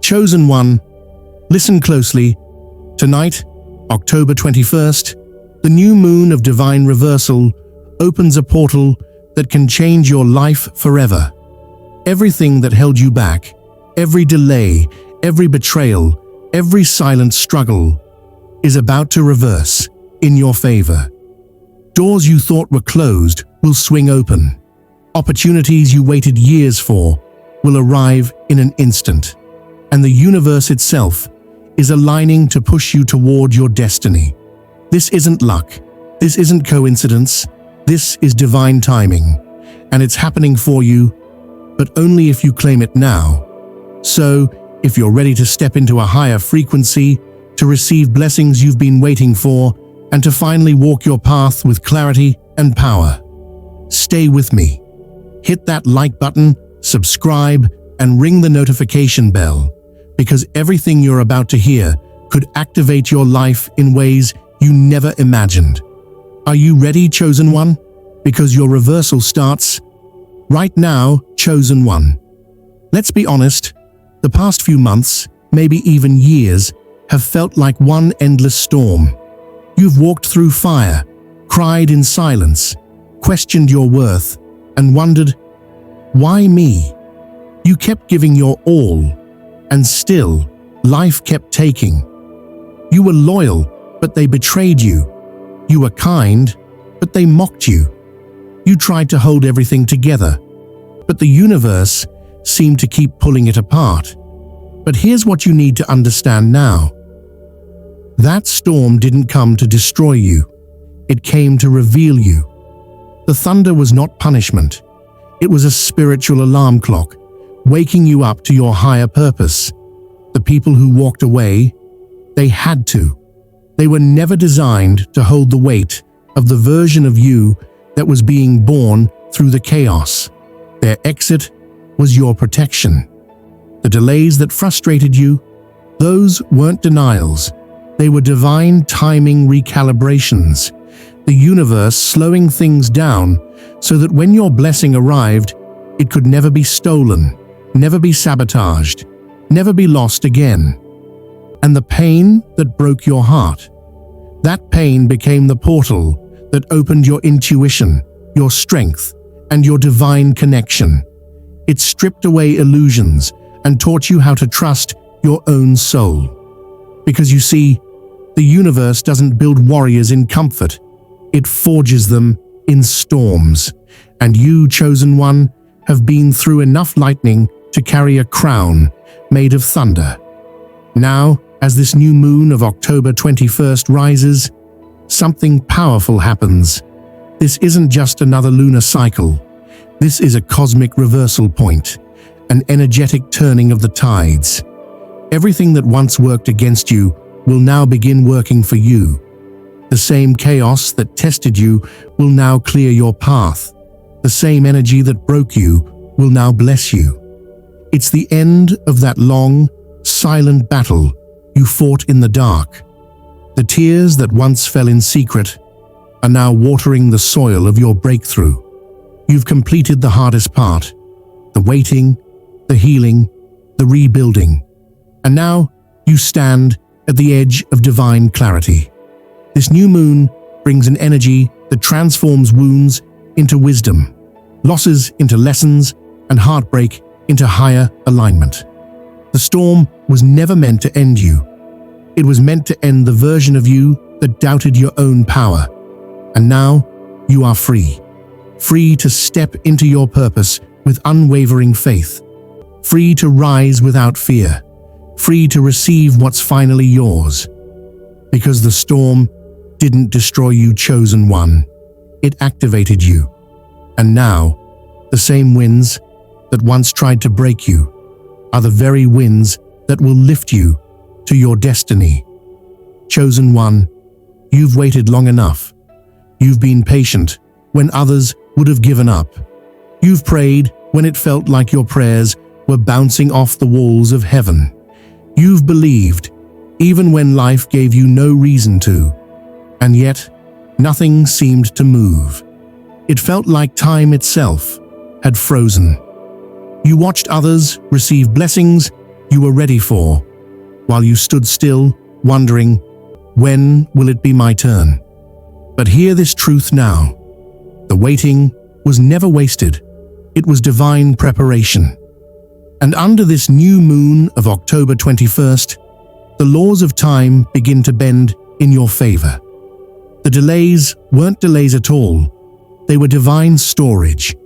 Chosen one, listen closely. Tonight, October 21st, the new moon of divine reversal opens a portal that can change your life forever. Everything that held you back, every delay, every betrayal, every silent struggle is about to reverse in your favor. Doors you thought were closed will swing open. Opportunities you waited years for will arrive in an instant. And the universe itself is aligning to push you toward your destiny. This isn't luck. This isn't coincidence. This is divine timing. And it's happening for you, but only if you claim it now. So, if you're ready to step into a higher frequency, to receive blessings you've been waiting for, and to finally walk your path with clarity and power, stay with me. Hit that like button, subscribe, and ring the notification bell, because everything you're about to hear could activate your life in ways you never imagined. Are you ready, Chosen One? Because your reversal starts right now, Chosen One. Let's be honest, the past few months, maybe even years, have felt like one endless storm. You've walked through fire, cried in silence, questioned your worth, and wondered, why me? You kept giving your all, and still, life kept taking. You were loyal, but they betrayed you. You were kind, but they mocked you. You tried to hold everything together, but the universe seemed to keep pulling it apart. But here's what you need to understand now. That storm didn't come to destroy you. It came to reveal you. The thunder was not punishment. It was a spiritual alarm clock, waking you up to your higher purpose. The people who walked away, they had to. They were never designed to hold the weight of the version of you that was being born through the chaos. Their exit was your protection. The delays that frustrated you, those weren't denials. They were divine timing recalibrations. The universe slowing things down so that when your blessing arrived, it could never be stolen, never be sabotaged, never be lost again. And the pain that broke your heart, that pain became the portal that opened your intuition, your strength, and your divine connection. It stripped away illusions and taught you how to trust your own soul. Because you see, the universe doesn't build warriors in comfort. It forges them in storms. And you, Chosen One, have been through enough lightning to carry a crown made of thunder. Now, as this new moon of October 21st rises, something powerful happens. This isn't just another lunar cycle. This is a cosmic reversal point, an energetic turning of the tides. Everything that once worked against you will now begin working for you. The same chaos that tested you will now clear your path. The same energy that broke you will now bless you. It's the end of that long, silent battle you fought in the dark. The tears that once fell in secret are now watering the soil of your breakthrough. You've completed the hardest part, the waiting, the healing, the rebuilding. And now you stand at the edge of divine clarity. This new moon brings an energy that transforms wounds into wisdom, losses into lessons, and heartbreak into higher alignment. The storm was never meant to end you. It was meant to end the version of you that doubted your own power. And now you are free. Free to step into your purpose with unwavering faith. Free to rise without fear. Free to receive what's finally yours. Because the storm didn't destroy you, Chosen One. It activated you. And now, the same winds that once tried to break you are the very winds that will lift you to your destiny. Chosen One, you've waited long enough. You've been patient when others would have given up. You've prayed when it felt like your prayers were bouncing off the walls of heaven. You've believed even when life gave you no reason to. And yet, nothing seemed to move. It felt like time itself had frozen. You watched others receive blessings you were ready for, while you stood still, wondering, when will it be my turn? But hear this truth now. The waiting was never wasted. It was divine preparation. And under this new moon of October 21st, the laws of time begin to bend in your favor. The delays weren't delays at all. They were divine storage.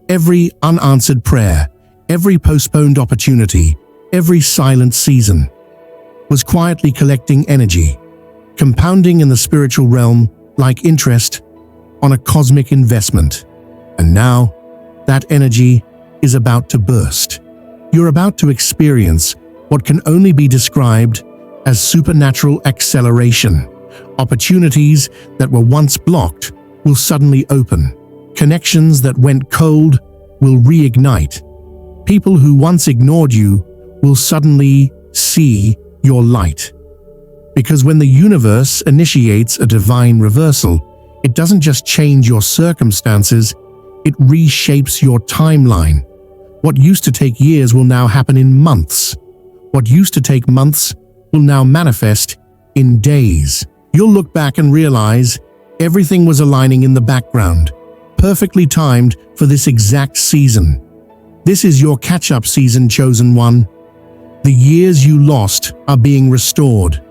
Every unanswered prayer, every postponed opportunity, every silent season was quietly collecting energy, compounding in the spiritual realm like interest on a cosmic investment. And now, that energy is about to burst. You're about to experience what can only be described as supernatural acceleration. Opportunities that were once blocked will suddenly open. Connections that went cold will reignite. People who once ignored you will suddenly see your light. Because when the universe initiates a divine reversal, it doesn't just change your circumstances, it reshapes your timeline. What used to take years will now happen in months. What used to take months will now manifest in days. You'll look back and realize everything was aligning in the background, perfectly timed for this exact season. This is your catch-up season, chosen one. The years you lost are being restored.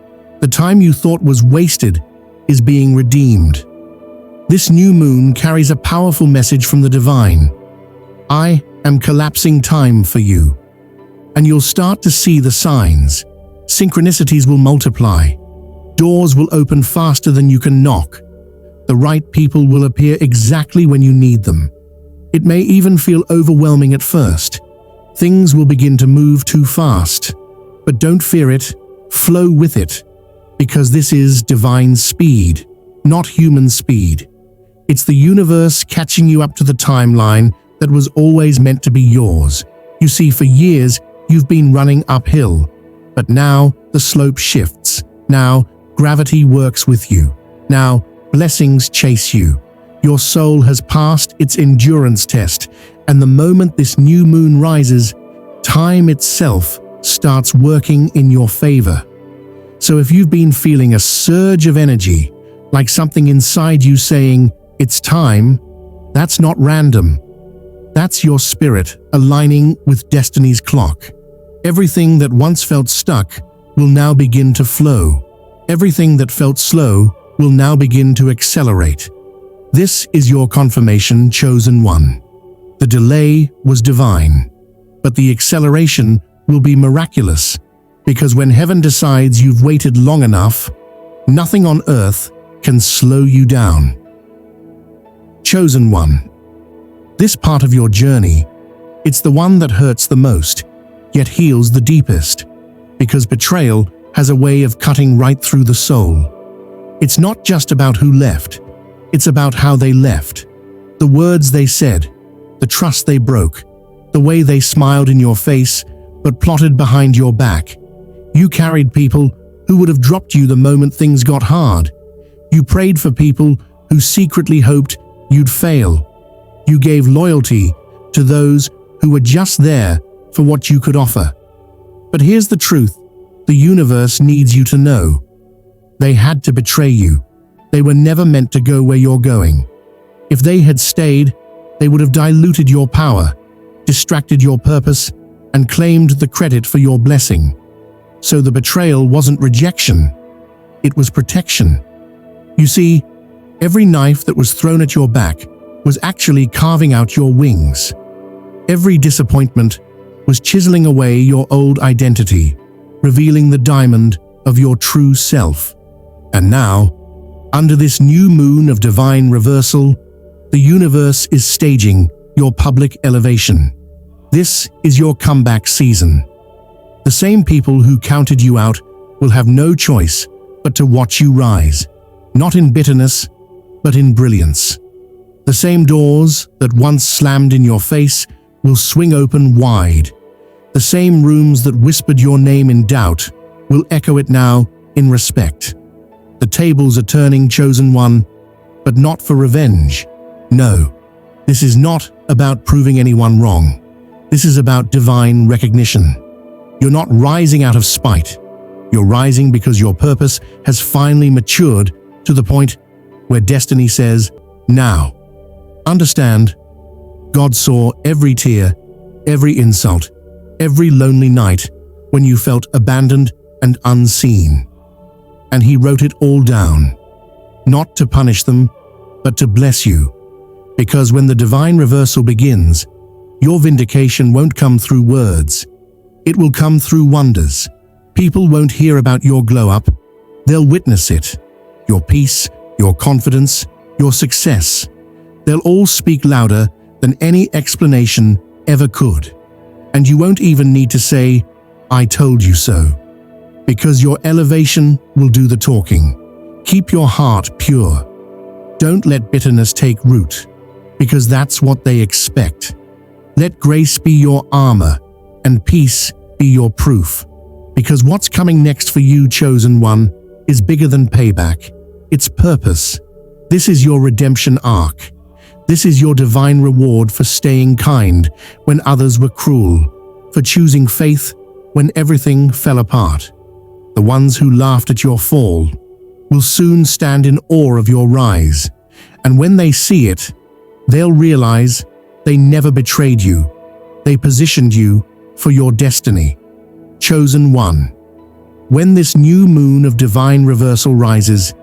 The time you thought was wasted is being redeemed. This new moon carries a powerful message from the divine. I am collapsing time for you. And you'll start to see the signs. Synchronicities will multiply. Doors will open faster than you can knock. The right people will appear exactly when you need them. It may even feel overwhelming at first. Things will begin to move too fast. But don't fear it, flow with it. Because this is divine speed, not human speed. It's the universe catching you up to the timeline that was always meant to be yours. You see, for years, you've been running uphill. But now the slope shifts. Now gravity works with you. Now blessings chase you. Your soul has passed its endurance test, and the moment this new moon rises, time itself starts working in your favor. So if you've been feeling a surge of energy, like something inside you saying, it's time, that's not random. That's your spirit aligning with destiny's clock. Everything that once felt stuck will now begin to flow. Everything that felt slow will now begin to accelerate. This is your confirmation, chosen one. The delay was divine, but the acceleration will be miraculous, because when heaven decides you've waited long enough, nothing on earth can slow you down. Chosen one. This part of your journey, it's the one that hurts the most, yet heals the deepest, because betrayal has a way of cutting right through the soul. It's not just about who left, it's about how they left. The words they said, the trust they broke, the way they smiled in your face but plotted behind your back. You carried people who would have dropped you the moment things got hard. You prayed for people who secretly hoped you'd fail. You gave loyalty to those who were just there for what you could offer. But here's the truth. The universe needs you to know. They had to betray you. They were never meant to go where you're going. If they had stayed, they would have diluted your power, distracted your purpose, and claimed the credit for your blessing. So the betrayal wasn't rejection, it was protection. You see, every knife that was thrown at your back was actually carving out your wings. Every disappointment was chiseling away your old identity, revealing the diamond of your true self. And now, under this new moon of divine reversal, the universe is staging your public elevation. This is your comeback season. The same people who counted you out will have no choice but to watch you rise, not in bitterness, but in brilliance. The same doors that once slammed in your face will swing open wide. The same rooms that whispered your name in doubt will echo it now in respect. The tables are turning, chosen one, but not for revenge. No, this is not about proving anyone wrong. This is about divine recognition. You're not rising out of spite. You're rising because your purpose has finally matured to the point where destiny says, now. Understand, God saw every tear, every insult, every lonely night when you felt abandoned and unseen. And He wrote it all down, not to punish them, but to bless you. Because when the divine reversal begins, your vindication won't come through words. It will come through wonders. People won't hear about your glow-up. They'll witness it. Your peace, your confidence, your success. They'll all speak louder than any explanation ever could. And you won't even need to say, I told you so. Because your elevation will do the talking. Keep your heart pure. Don't let bitterness take root, because that's what they expect. Let grace be your armor, and peace be your proof. Because what's coming next for you, chosen one, is bigger than payback. It's purpose. This is your redemption arc. This is your divine reward for staying kind when others were cruel, for choosing faith when everything fell apart. The ones who laughed at your fall will soon stand in awe of your rise, and when they see it, they'll realize they never betrayed you. They positioned you for your destiny. Chosen one. When this new moon of divine reversal rises,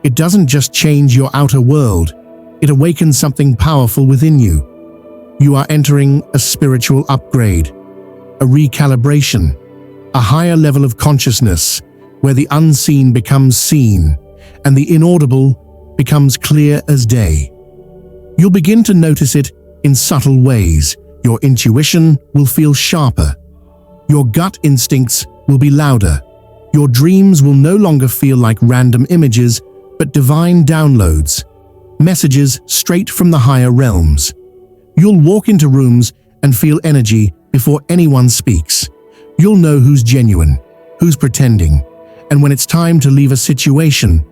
it doesn't just change your outer world, it awakens something powerful within you. You are entering a spiritual upgrade, a recalibration, a higher level of consciousness where the unseen becomes seen and the inaudible becomes clear as day. You'll begin to notice it in subtle ways. Your intuition will feel sharper. Your gut instincts will be louder. Your dreams will no longer feel like random images, but divine downloads, messages straight from the higher realms. You'll walk into rooms and feel energy before anyone speaks. You'll know who's genuine, who's pretending, and when it's time to leave a situation,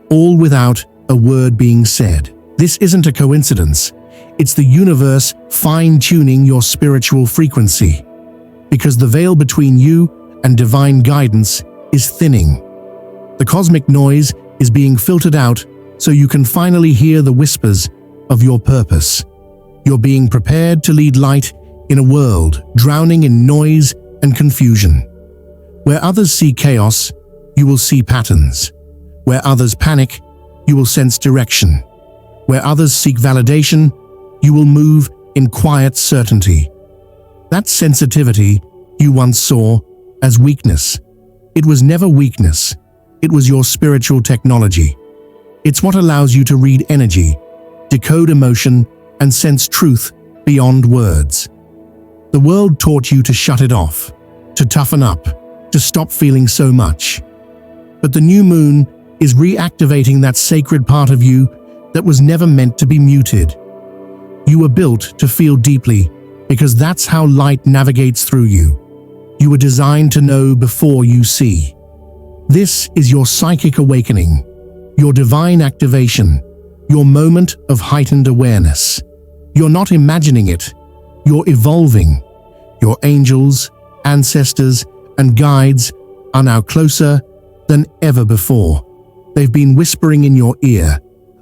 all without a word being said. This isn't a coincidence. It's the universe fine-tuning your spiritual frequency. Because the veil between you and divine guidance is thinning. The cosmic noise is being filtered out so you can finally hear the whispers of your purpose. You're being prepared to lead light in a world drowning in noise and confusion. Where others see chaos, you will see patterns. Where others panic, you will sense direction. Where others seek validation, you will move in quiet certainty. That sensitivity you once saw as weakness. It was never weakness. It was your spiritual technology. It's what allows you to read energy, decode emotion, and sense truth beyond words. The world taught you to shut it off, to toughen up, to stop feeling so much. But the new moon is reactivating that sacred part of you that was never meant to be muted. You were built to feel deeply because that's how light navigates through you. You were designed to know before you see. This is your psychic awakening, your divine activation, your moment of heightened awareness. You're not imagining it, you're evolving. Your angels, ancestors, and guides are now closer than ever before. They've been whispering in your ear,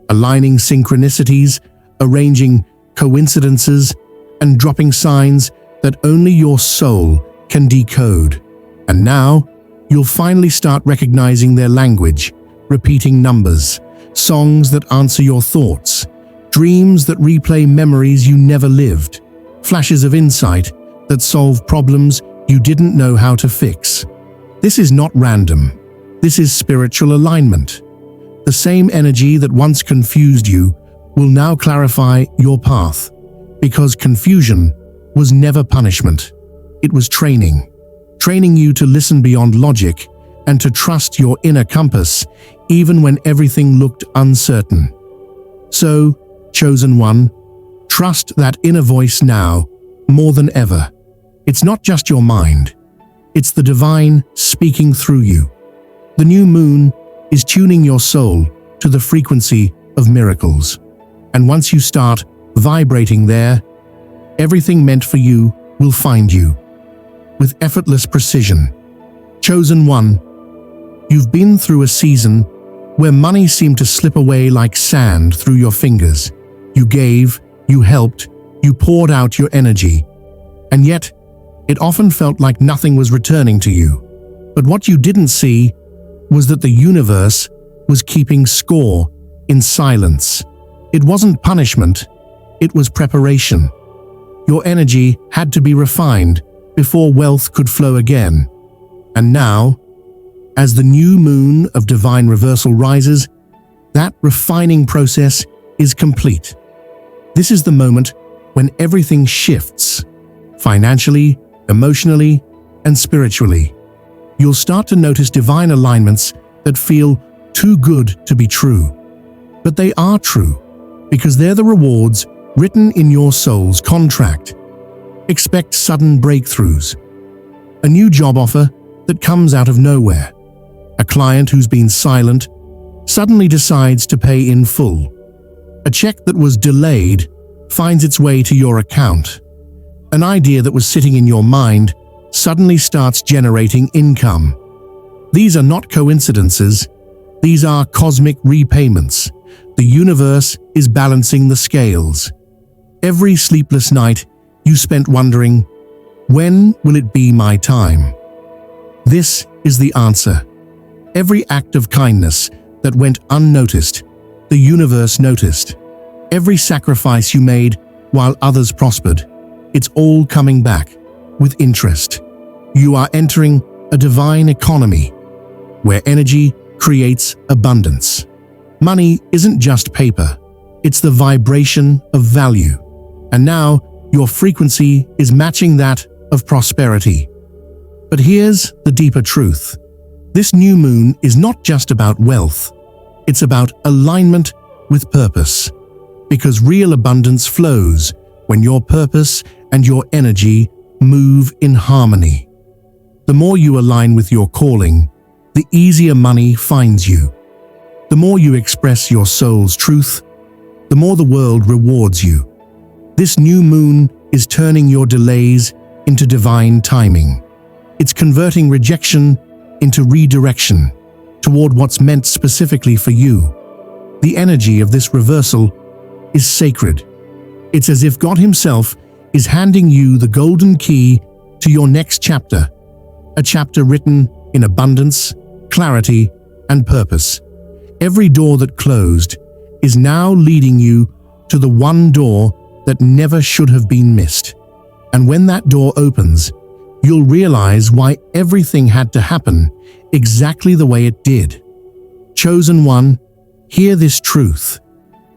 aligning synchronicities, arranging coincidences, and dropping signs that only your soul can decode. And now, you'll finally start recognizing their language, repeating numbers, songs that answer your thoughts, dreams that replay memories you never lived, flashes of insight that solve problems you didn't know how to fix. This is not random. This is spiritual alignment. The same energy that once confused you will now clarify your path, because confusion was never punishment. It was training. Training you to listen beyond logic and to trust your inner compass even when everything looked uncertain. So, chosen one, trust that inner voice now more than ever. It's not just your mind. It's the divine speaking through you. The new moon is tuning your soul to the frequency of miracles. And once you start vibrating there, everything meant for you will find you. with effortless precision. Chosen one, you've been through a season where money seemed to slip away like sand through your fingers. You gave, you helped, you poured out your energy, and yet it often felt like nothing was returning to you. But what you didn't see was that the universe was keeping score in silence. It wasn't punishment, it was preparation. Your energy had to be refined before wealth could flow again. And now, as the new moon of divine reversal rises, that refining process is complete. This is the moment when everything shifts, financially, emotionally, and spiritually. You'll start to notice divine alignments that feel too good to be true. But they are true, because they're the rewards written in your soul's contract. Expect sudden breakthroughs. A new job offer that comes out of nowhere. A client who's been silent suddenly decides to pay in full. A check that was delayed finds its way to your account. An idea that was sitting in your mind suddenly starts generating income. These are not coincidences. These are cosmic repayments. The universe is balancing the scales. Every sleepless night you spent wondering, when will it be my time? This is the answer. Every act of kindness that went unnoticed, the universe noticed. Every sacrifice you made while others prospered, it's all coming back with interest. You are entering a divine economy where energy creates abundance. Money isn't just paper, it's the vibration of value. And now your frequency is matching that of prosperity. But here's the deeper truth. This new moon is not just about wealth, it's about alignment with purpose. Because real abundance flows when your purpose and your energy move in harmony. The more you align with your calling, the easier money finds you. The more you express your soul's truth, the more the world rewards you. This new moon is turning your delays into divine timing. It's converting rejection into redirection toward what's meant specifically for you. The energy of this reversal is sacred. It's as if God Himself is handing you the golden key to your next chapter, a chapter written in abundance, clarity, and purpose. Every door that closed is now leading you to the one door that never should have been missed. And when that door opens, you'll realize why everything had to happen exactly the way it did. Chosen one, hear this truth.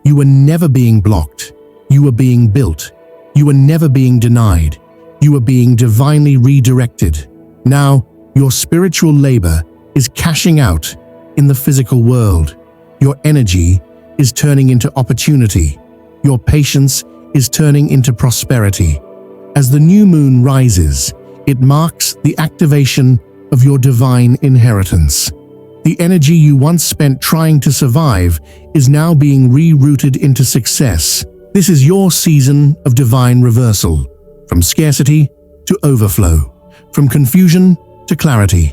You were never being blocked. You were being built. You were never being denied. You were being divinely redirected. Now, your spiritual labor is cashing out in the physical world. Your energy is turning into opportunity. Your patience is turning into prosperity. As the new moon rises, it marks the activation of your divine inheritance. The energy you once spent trying to survive is now being rerouted into success. This is your season of divine reversal, from scarcity to overflow, from confusion to clarity,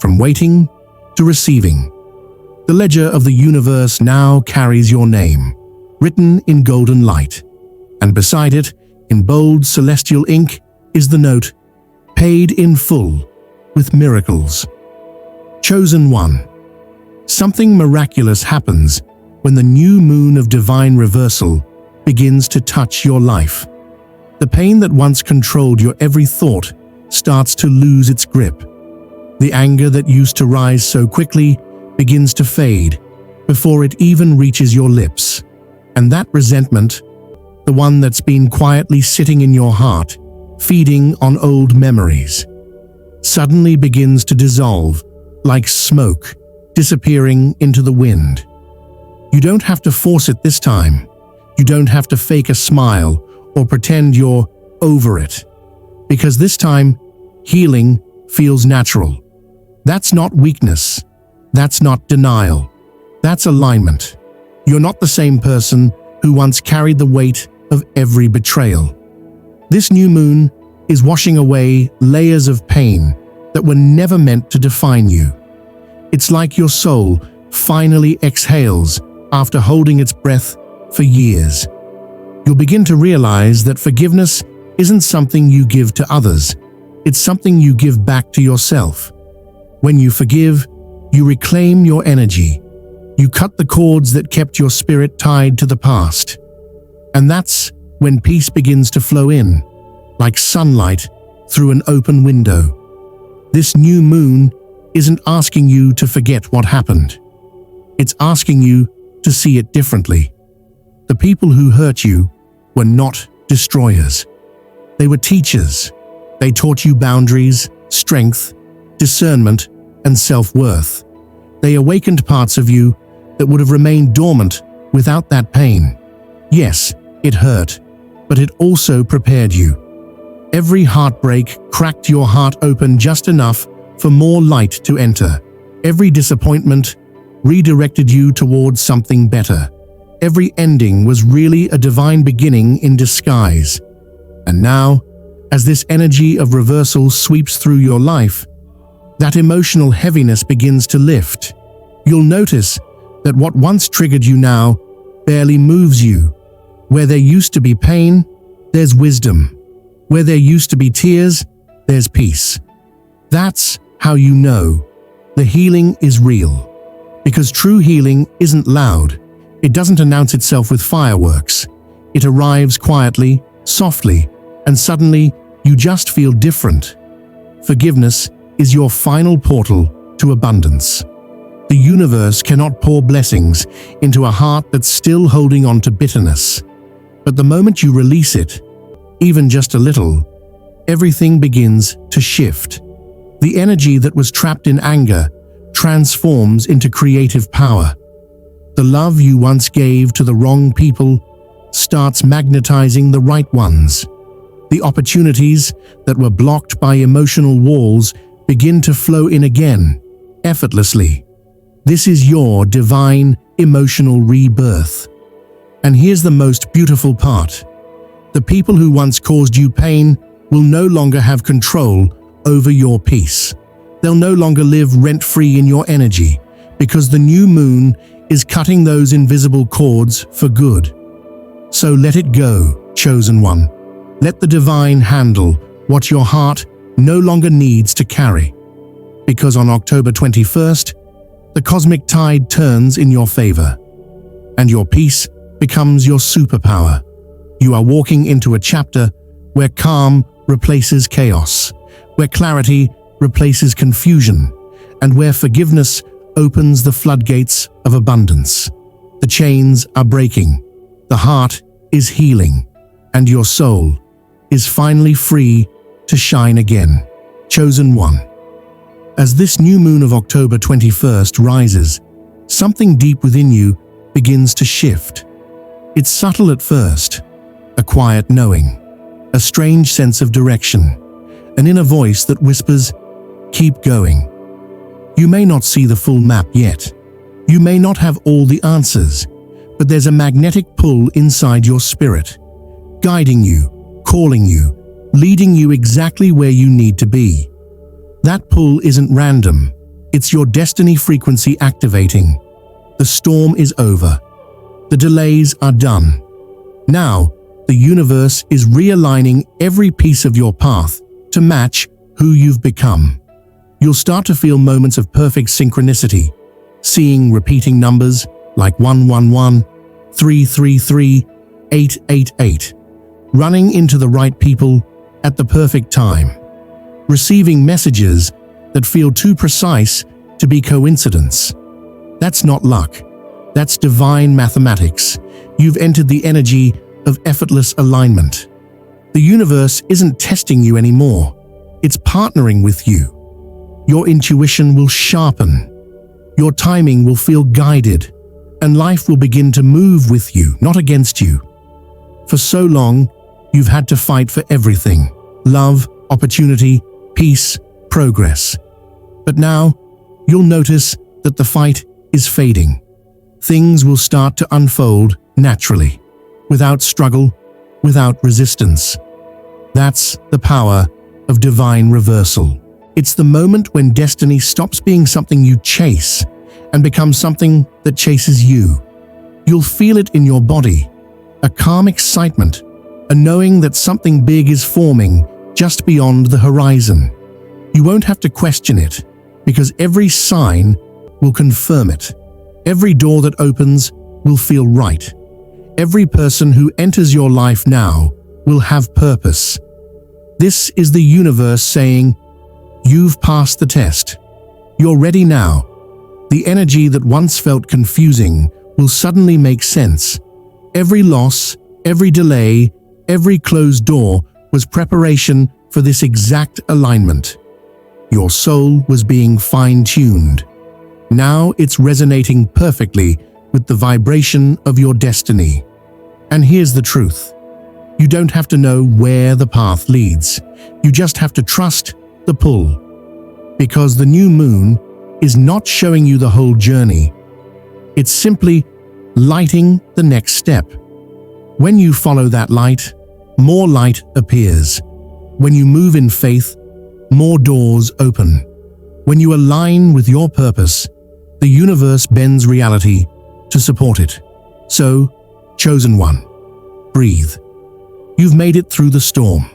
from waiting to receiving. The ledger of the universe now carries your name, written in golden light, and beside it, in bold celestial ink, is the note, paid in full, with miracles. Chosen one. Something miraculous happens when the new moon of divine reversal begins to touch your life. The pain that once controlled your every thought starts to lose its grip. The anger that used to rise so quickly begins to fade before it even reaches your lips. And that resentment, the one that's been quietly sitting in your heart, feeding on old memories, suddenly begins to dissolve like smoke disappearing into the wind. You don't have to force it this time. You don't have to fake a smile or pretend you're over it. Because this time, healing feels natural. That's not weakness. That's not denial. That's alignment. You're not the same person who once carried the weight of every betrayal. This new moon is washing away layers of pain that were never meant to define you. It's like your soul finally exhales after holding its breath for years. You'll begin to realize that forgiveness isn't something you give to others, it's something you give back to yourself. When you forgive, you reclaim your energy. You cut the cords that kept your spirit tied to the past. And that's when peace begins to flow in, like sunlight through an open window. This new moon isn't asking you to forget what happened. It's asking you to see it differently. The people who hurt you were not destroyers. They were teachers. They taught you boundaries, strength, discernment, and self-worth. They awakened parts of you that would have remained dormant without that pain. Yes, it hurt, but it also prepared you. Every heartbreak cracked your heart open just enough for more light to enter. Every disappointment redirected you towards something better. Every ending was really a divine beginning in disguise. And now, as this energy of reversal sweeps through your life, that emotional heaviness begins to lift. You'll notice that what once triggered you now barely moves you. Where there used to be pain, there's wisdom. Where there used to be tears, there's peace. That's how you know the healing is real. Because true healing isn't loud. It doesn't announce itself with fireworks. It arrives quietly, softly, and suddenly you just feel different. Forgiveness is your final portal to abundance. The universe cannot pour blessings into a heart that's still holding on to bitterness. But the moment you release it, even just a little, everything begins to shift. The energy that was trapped in anger transforms into creative power. The love you once gave to the wrong people starts magnetizing the right ones. The opportunities that were blocked by emotional walls begin to flow in again, effortlessly. This is your divine emotional rebirth. And here's the most beautiful part. The people who once caused you pain will no longer have control over your peace. They'll no longer live rent-free in your energy, because the new moon is cutting those invisible cords for good. So let it go, chosen one. Let the divine handle what your heart no longer needs to carry. Because on October 21st, the cosmic tide turns in your favor, and your peace becomes your superpower. You are walking into a chapter where calm replaces chaos, where clarity replaces confusion, and where forgiveness opens the floodgates of abundance. The chains are breaking, the heart is healing, and your soul is finally free to shine again. Chosen one. As this new moon of October 21st rises, something deep within you begins to shift. It's subtle at first, a quiet knowing, a strange sense of direction, an inner voice that whispers, "Keep going." You may not see the full map yet. You may not have all the answers, but there's a magnetic pull inside your spirit, guiding you, calling you, leading you exactly where you need to be. That pull isn't random. It's your destiny frequency activating. The storm is over. The delays are done. Now, the universe is realigning every piece of your path to match who you've become. You'll start to feel moments of perfect synchronicity, seeing repeating numbers like 111, 333, 888, running into the right people at the perfect time, receiving messages that feel too precise to be coincidence. That's not luck. That's divine mathematics. You've entered the energy of effortless alignment. The universe isn't testing you anymore. It's partnering with you. Your intuition will sharpen. Your timing will feel guided, and life will begin to move with you, not against you. For so long, you've had to fight for everything: love, opportunity, peace, progress. But now, you'll notice that the fight is fading. Things will start to unfold naturally, without struggle, without resistance. That's the power of divine reversal. It's the moment when destiny stops being something you chase and becomes something that chases you. You'll feel it in your body, a calm excitement, a knowing that something big is forming just beyond the horizon. You won't have to question it, because every sign will confirm it. Every door that opens will feel right. Every person who enters your life now will have purpose. This is the universe saying, "You've passed the test. You're ready now." The energy that once felt confusing will suddenly make sense. Every loss, every delay, every closed door was preparation for this exact alignment. Your soul was being fine-tuned. Now it's resonating perfectly with the vibration of your destiny. And here's the truth. You don't have to know where the path leads. You just have to trust the pull. Because the new moon is not showing you the whole journey. It's simply lighting the next step. When you follow that light, more light appears. When you move in faith, more doors open. When you align with your purpose, the universe bends reality to support it. So, chosen one, breathe. You've made it through the storm,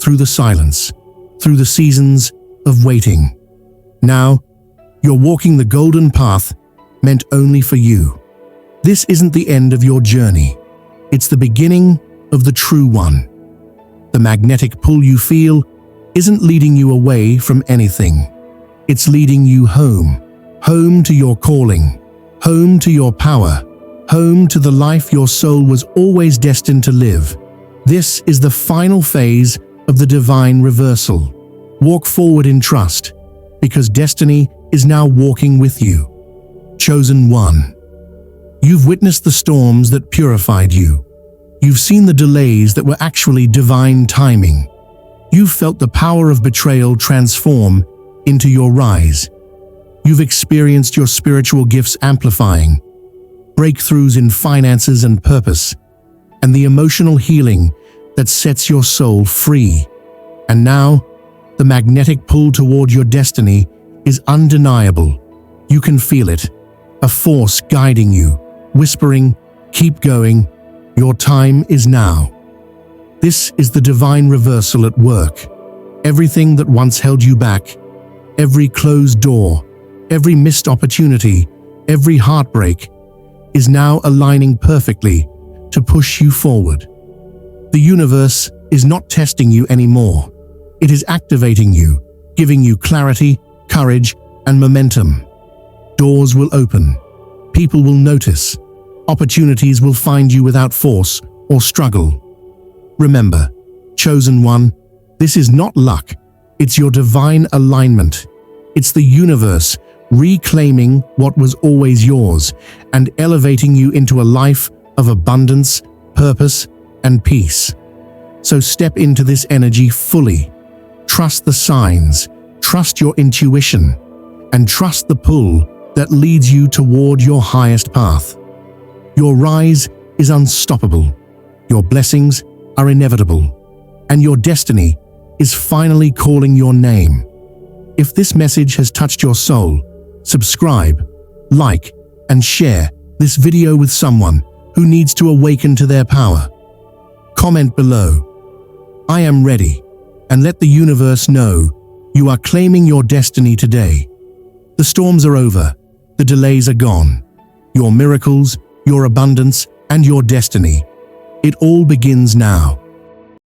through the silence, through the seasons of waiting. Now, you're walking the golden path meant only for you. This isn't the end of your journey. It's the beginning of the true one. The magnetic pull you feel isn't leading you away from anything. It's leading you home. Home to your calling. Home to your power. Home to the life your soul was always destined to live. This is the final phase of the divine reversal. Walk forward in trust, because destiny is now walking with you. Chosen one. You've witnessed the storms that purified you. You've seen the delays that were actually divine timing. You've felt the power of betrayal transform into your rise. You've experienced your spiritual gifts amplifying, breakthroughs in finances and purpose, and the emotional healing that sets your soul free. And now, the magnetic pull toward your destiny is undeniable. You can feel it, a force guiding you, whispering, "Keep going, your time is now." This is the divine reversal at work. Everything that once held you back, every closed door, every missed opportunity, every heartbreak, is now aligning perfectly to push you forward. The universe is not testing you anymore. It is activating you, giving you clarity, courage, and momentum. Doors will open. People will notice. Opportunities will find you without force or struggle. Remember, chosen one, this is not luck. It's your divine alignment. It's the universe reclaiming what was always yours and elevating you into a life of abundance, purpose, and peace. So step into this energy fully. Trust the signs, trust your intuition, and trust the pull that leads you toward your highest path. Your rise is unstoppable. Your blessings are inevitable. And your destiny is finally calling your name. If this message has touched your soul, subscribe, like, and share this video with someone who needs to awaken to their power. Comment below, "I am ready," and let the universe know you are claiming your destiny today. The storms are over, the delays are gone. Your miracles, your abundance, and your destiny. It all begins now.